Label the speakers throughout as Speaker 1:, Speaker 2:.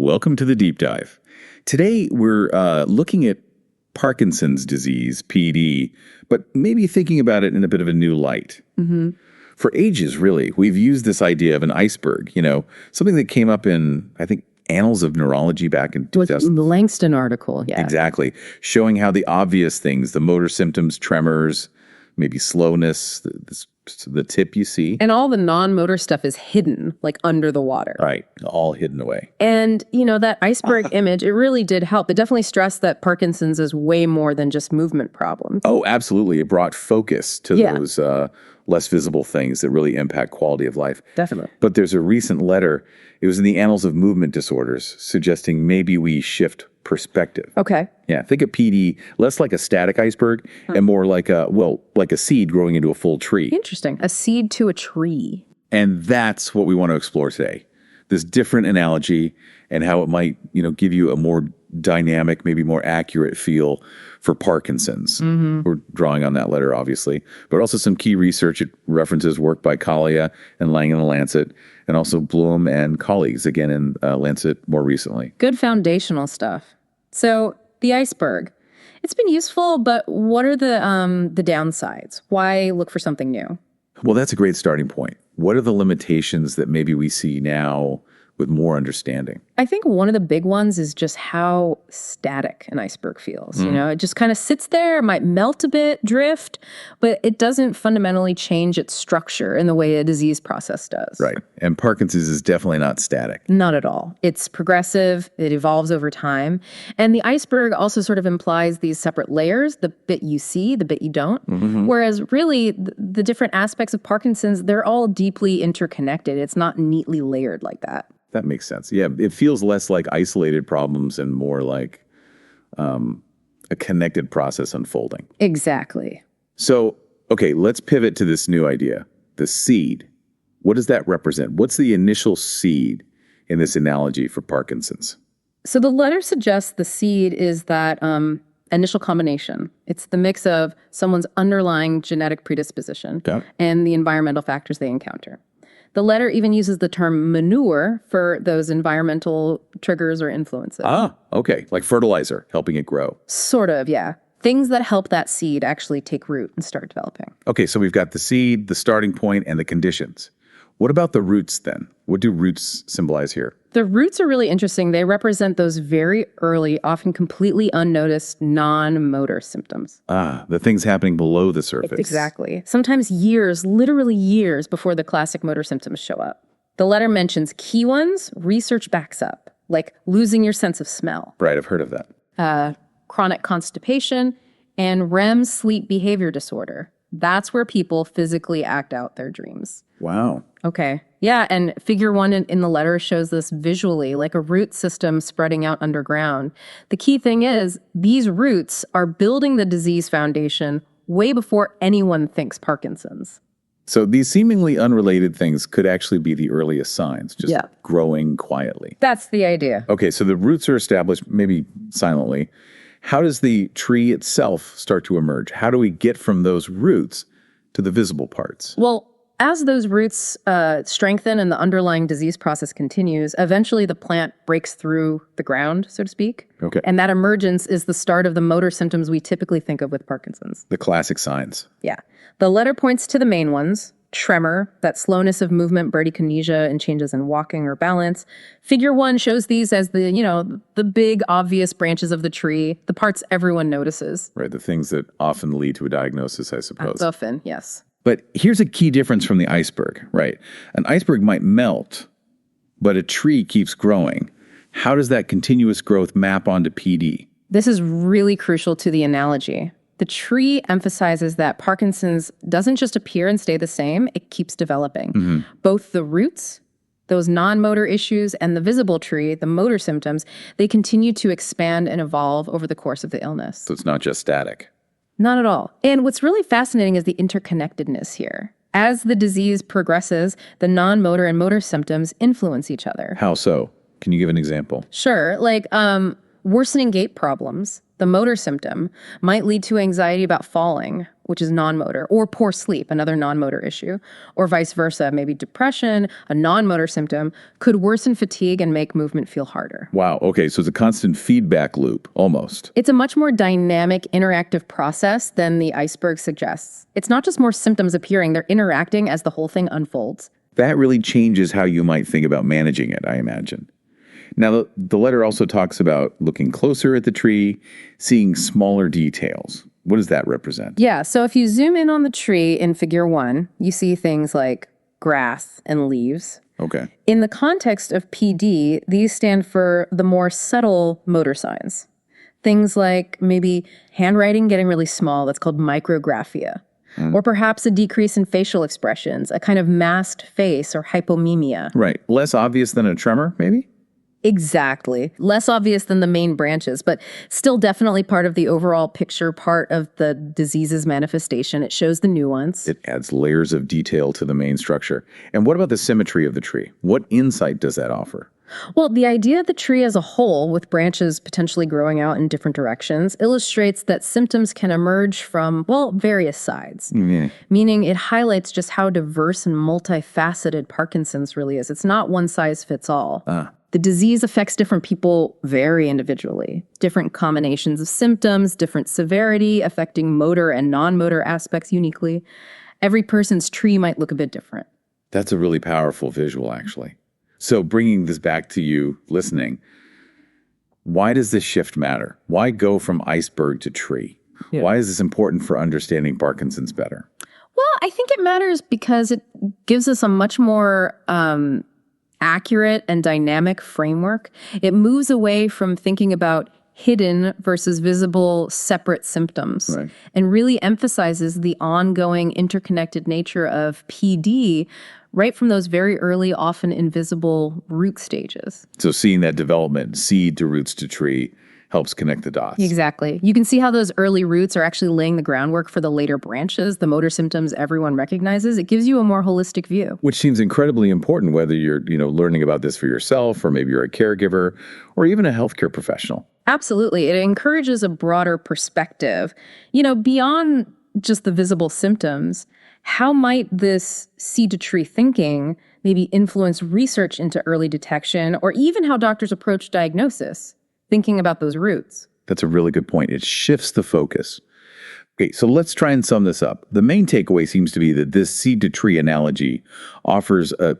Speaker 1: Welcome to the deep dive. Today we're looking at Parkinson's disease, PD, but maybe thinking about it in a bit of a new light. Mm-hmm. For ages, really, we've used this idea of an iceberg, something that came up in, I think, Annals of Neurology back in 2000.
Speaker 2: The Langston article, yeah.
Speaker 1: Exactly. Showing how the obvious things, the motor symptoms, tremors, maybe slowness, the tip you see.
Speaker 2: And all the non-motor stuff is hidden, like under the water.
Speaker 1: Right. All hidden away.
Speaker 2: And, that iceberg image, it really did help. It definitely stressed that Parkinson's is way more than just movement problems.
Speaker 1: Oh, absolutely. It brought focus to those less visible things that really impact quality of life.
Speaker 2: Definitely.
Speaker 1: But there's a recent letter, it was in the Annals of Movement Disorders, suggesting maybe we shift perspective.
Speaker 2: Okay.
Speaker 1: Yeah, think of PD less like a static iceberg and more like a seed growing into a full tree.
Speaker 2: Interesting. A seed to a tree.
Speaker 1: And that's what we want to explore today. This different analogy and how it might, give you a more dynamic, maybe more accurate feel for Parkinson's. Mm-hmm. We're drawing on that letter, obviously, but also some key research. It references work by Collier and Lang in the Lancet, and also Bloom and colleagues, again in Lancet more recently.
Speaker 2: Good foundational stuff. So the iceberg, it's been useful, but what are the downsides? Why look for something new?
Speaker 1: Well, that's a great starting point. What are the limitations that maybe we see now with more understanding?
Speaker 2: I think one of the big ones is just how static an iceberg feels. It just kind of sits there, might melt a bit, drift, but it doesn't fundamentally change its structure in the way a disease process does.
Speaker 1: Right. And Parkinson's is definitely not static.
Speaker 2: Not at all. It's progressive. It evolves over time. And the iceberg also sort of implies these separate layers, the bit you see, the bit you don't. Mm-hmm. Whereas really the different aspects of Parkinson's, they're all deeply interconnected. It's not neatly layered like that.
Speaker 1: That makes sense. Yeah, it feels less like isolated problems and more like a connected process unfolding.
Speaker 2: Exactly.
Speaker 1: So, okay, let's pivot to this new idea, the seed. What does that represent? What's the initial seed in this analogy for Parkinson's?
Speaker 2: So the letter suggests the seed is that initial combination. It's the mix of someone's underlying genetic predisposition and the environmental factors they encounter. The letter even uses the term manure for those environmental triggers or influences.
Speaker 1: Ah, okay. Like fertilizer, helping it grow.
Speaker 2: Sort of, yeah. Things that help that seed actually take root and start developing.
Speaker 1: Okay, so we've got the seed, the starting point, and the conditions. What about the roots then? What do roots symbolize here?
Speaker 2: The roots are really interesting. They represent those very early, often completely unnoticed non-motor symptoms.
Speaker 1: Ah, the things happening below the surface.
Speaker 2: Exactly. Sometimes years, literally years before the classic motor symptoms show up. The letter mentions key ones research backs up, like losing your sense of smell.
Speaker 1: Right, I've heard of that.
Speaker 2: Chronic constipation and REM sleep behavior disorder. That's where people physically act out their dreams.
Speaker 1: Wow.
Speaker 2: Okay. Yeah, and figure 1 in the letter shows this visually, like a root system spreading out underground. The key thing is, these roots are building the disease foundation way before anyone thinks Parkinson's.
Speaker 1: So these seemingly unrelated things could actually be the earliest signs, just growing quietly.
Speaker 2: That's the idea.
Speaker 1: Okay, so the roots are established, maybe silently. How does the tree itself start to emerge? How do we get from those roots to the visible parts?
Speaker 2: Well, as those roots strengthen and the underlying disease process continues, eventually the plant breaks through the ground, so to speak.
Speaker 1: Okay.
Speaker 2: And that emergence is the start of the motor symptoms we typically think of with Parkinson's.
Speaker 1: The classic signs.
Speaker 2: Yeah. The letter points to the main ones: tremor, that slowness of movement, bradykinesia, and changes in walking or balance. Figure 1 shows these as the big obvious branches of the tree, the parts everyone notices.
Speaker 1: Right, the things that often lead to a diagnosis, I suppose.
Speaker 2: Often, yes.
Speaker 1: But here's a key difference from the iceberg, right? An iceberg might melt, but a tree keeps growing. How does that continuous growth map onto PD?
Speaker 2: This is really crucial to the analogy. The tree emphasizes that Parkinson's doesn't just appear and stay the same, it keeps developing. Mm-hmm. Both the roots, those non-motor issues, and the visible tree, the motor symptoms, they continue to expand and evolve over the course of the illness.
Speaker 1: So it's not just static.
Speaker 2: Not at all. And what's really fascinating is the interconnectedness here. As the disease progresses, the non-motor and motor symptoms influence each other.
Speaker 1: How so? Can you give an example?
Speaker 2: Sure. Like, Worsening gait problems, the motor symptom, might lead to anxiety about falling, which is non-motor, or poor sleep, another non-motor issue, or vice versa. Maybe depression, a non-motor symptom, could worsen fatigue and make movement feel harder.
Speaker 1: Wow. Okay. So it's a constant feedback loop, almost.
Speaker 2: It's a much more dynamic, interactive process than the iceberg suggests. It's not just more symptoms appearing, they're interacting as the whole thing unfolds.
Speaker 1: That really changes how you might think about managing it, I imagine. Now, the letter also talks about looking closer at the tree, seeing smaller details. What does that represent?
Speaker 2: Yeah, so if you zoom in on the tree in figure 1, you see things like grass and leaves.
Speaker 1: Okay.
Speaker 2: In the context of PD, these stand for the more subtle motor signs. Things like maybe handwriting getting really small, that's called micrographia. Or perhaps a decrease in facial expressions, a kind of masked face or hypomemia.
Speaker 1: Right. Less obvious than a tremor, maybe?
Speaker 2: Exactly. Less obvious than the main branches, but still definitely part of the overall picture, part of the disease's manifestation. It shows the nuance.
Speaker 1: It adds layers of detail to the main structure. And what about the symmetry of the tree? What insight does that offer?
Speaker 2: Well, the idea of the tree as a whole, with branches potentially growing out in different directions, illustrates that symptoms can emerge from, well, various sides.
Speaker 1: Yeah.
Speaker 2: Meaning it highlights just how diverse and multifaceted Parkinson's really is. It's not one size fits all. The disease affects different people very individually. Different combinations of symptoms, different severity, affecting motor and non-motor aspects uniquely. Every person's tree might look a bit different.
Speaker 1: That's a really powerful visual, actually. So bringing this back to you listening, why does this shift matter? Why go from iceberg to tree?
Speaker 2: Yeah.
Speaker 1: Why is this important for understanding Parkinson's better?
Speaker 2: Well, I think it matters because it gives us a much more accurate and dynamic framework. It moves away from thinking about hidden versus visible separate symptoms,
Speaker 1: Right.
Speaker 2: and really emphasizes the ongoing interconnected nature of PD right from those very early, often invisible root stages.
Speaker 1: So seeing that development, seed to roots to tree, helps connect the dots.
Speaker 2: Exactly. You can see how those early roots are actually laying the groundwork for the later branches, the motor symptoms everyone recognizes. It gives you a more holistic view.
Speaker 1: Which seems incredibly important, whether you're, learning about this for yourself, or maybe you're a caregiver, or even a healthcare professional.
Speaker 2: Absolutely. It encourages a broader perspective. Beyond just the visible symptoms, how might this seed to tree thinking maybe influence research into early detection, or even how doctors approach diagnosis, thinking about those roots?
Speaker 1: That's a really good point. It shifts the focus. Okay, so let's try and sum this up. The main takeaway seems to be that this seed to tree analogy offers a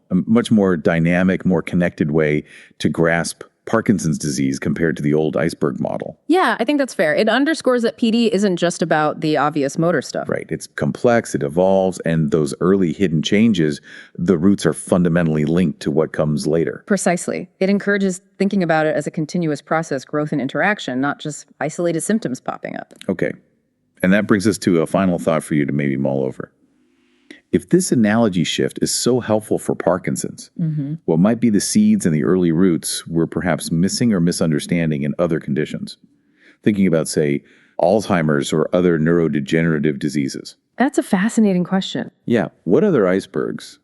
Speaker 1: much more dynamic, more connected way to grasp Parkinson's disease compared to the old iceberg model.
Speaker 2: Yeah, I think that's fair. It underscores that PD isn't just about the obvious motor stuff.
Speaker 1: Right. It's complex, it evolves, and those early hidden changes, the roots are fundamentally linked to what comes later.
Speaker 2: Precisely. It encourages thinking about it as a continuous process, growth and interaction, not just isolated symptoms popping up.
Speaker 1: Okay. And that brings us to a final thought for you to maybe mull over. If this analogy shift is so helpful for Parkinson's, what might be the seeds and the early roots we're perhaps missing or misunderstanding in other conditions? Thinking about, say, Alzheimer's or other neurodegenerative diseases.
Speaker 2: That's a fascinating question.
Speaker 1: Yeah. What other icebergs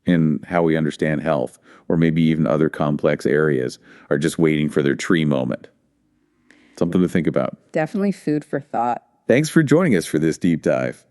Speaker 1: in how we understand health, or maybe even other complex areas, are just waiting for their tree moment? Something to think about.
Speaker 2: Definitely food for thought.
Speaker 1: Thanks for joining us for this deep dive.